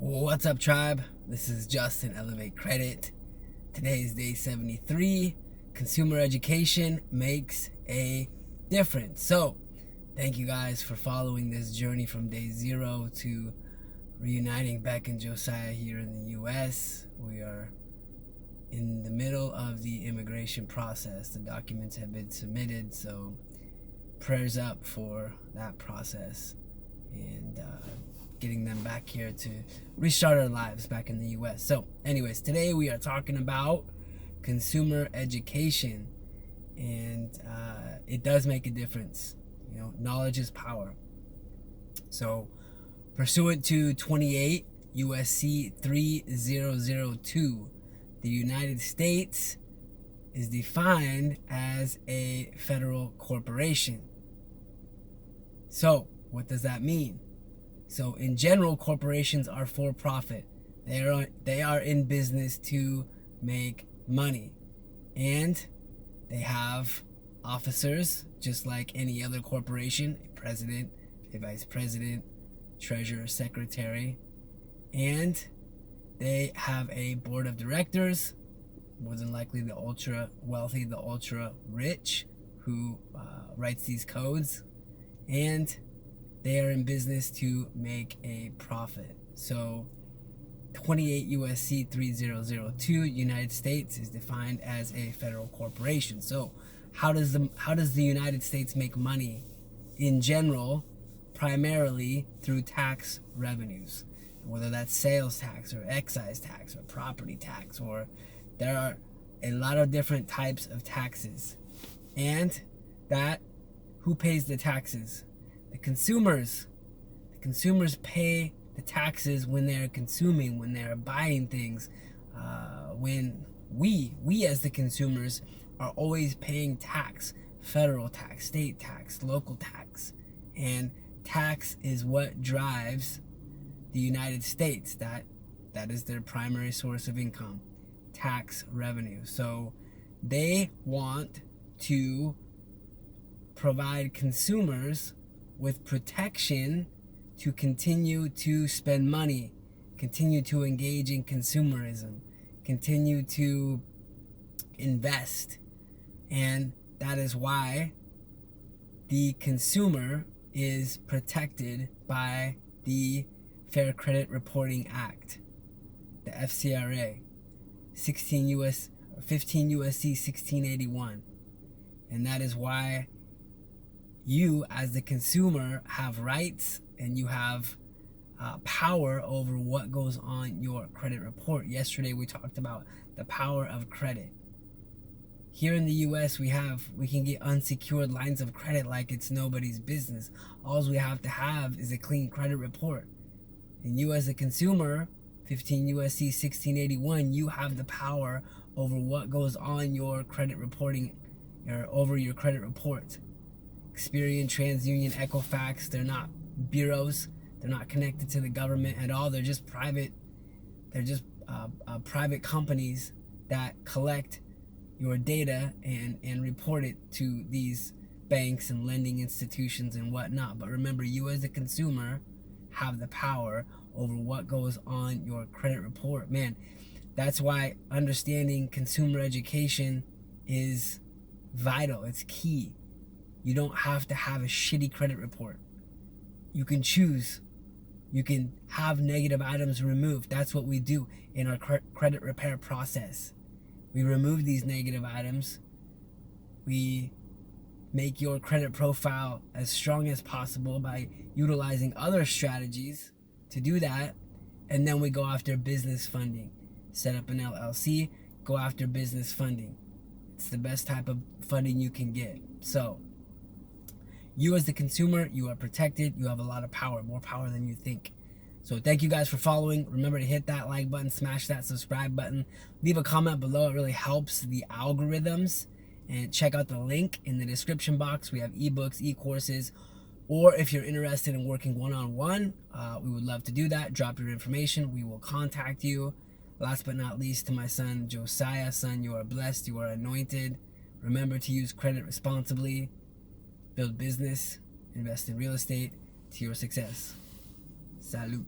What's up, tribe? This is Justin, Elevate Credit. Today is day 73. Consumer education makes a difference. So, thank you guys for following this journey from day 0 to reuniting Beck and Josiah here in the U.S. We are in the middle of the immigration process. The documents have been submitted, so prayers up for that process and getting them back here to restart our lives back in the U.S. So anyways, today we are talking about consumer education, and it does make a difference. You know, knowledge is power. So pursuant to 28 U.S.C. 3002, the United States is defined as a federal corporation. So what does that mean? So in general, corporations are for profit. They are in business to make money, and they have officers just like any other corporation: a president, a vice president, treasurer, secretary, and they have a board of directors, more than likely the ultra wealthy, the ultra rich, who writes these codes, and they are in business to make a profit. So 28 U.S.C. 3002, United States is defined as a federal corporation. So how does the United States make money? In general, primarily through tax revenues, whether that's sales tax or excise tax or property tax, or there are a lot of different types of taxes. And that, who pays the taxes? The consumers. The consumers pay the taxes when they're consuming, when they're buying things. When we as the consumers are always paying tax, federal tax, state tax, local tax. And tax is what drives the United States. That is their primary source of income, tax revenue. So they want to provide consumers with protection to continue to spend money, continue to engage in consumerism, continue to invest. And that is why the consumer is protected by the Fair Credit Reporting Act, the FCRA, 15 U.S.C. 1681. And that is why you as the consumer have rights, and you have power over what goes on your credit report. Yesterday we talked about the power of credit. Here in the U.S. we can get unsecured lines of credit like it's nobody's business. All we have to have is a clean credit report. And you as a consumer, 15 U.S.C. 1681, you have the power over what goes on your credit reporting, or over your credit report. Experian, TransUnion, Equifax, they're not bureaus. They're not connected to the government at all. They're just private. They're just private companies that collect your data and report it to these banks and lending institutions and whatnot. But remember, you as a consumer have the power over what goes on your credit report. Man, that's why understanding consumer education is vital. It's key. You don't have to have a shitty credit report. You can choose. You can have negative items removed. That's what we do in our credit repair process. We remove these negative items. We make your credit profile as strong as possible by utilizing other strategies to do that. And then we go after business funding. Set up an LLC, go after business funding. It's the best type of funding you can get. So you as the consumer, you are protected. You have a lot of power, more power than you think. So thank you guys for following. Remember to hit that like button, smash that subscribe button, leave a comment below. It really helps the algorithms. And check out the link in the description box. We have ebooks, e-courses, or if you're interested in working one-on-one, we would love to do that. Drop your information. We will contact you. Last but not least, to my son, Josiah. Son, you are blessed. You are anointed. Remember to use credit responsibly. Build business, invest in real estate to your success. Salud.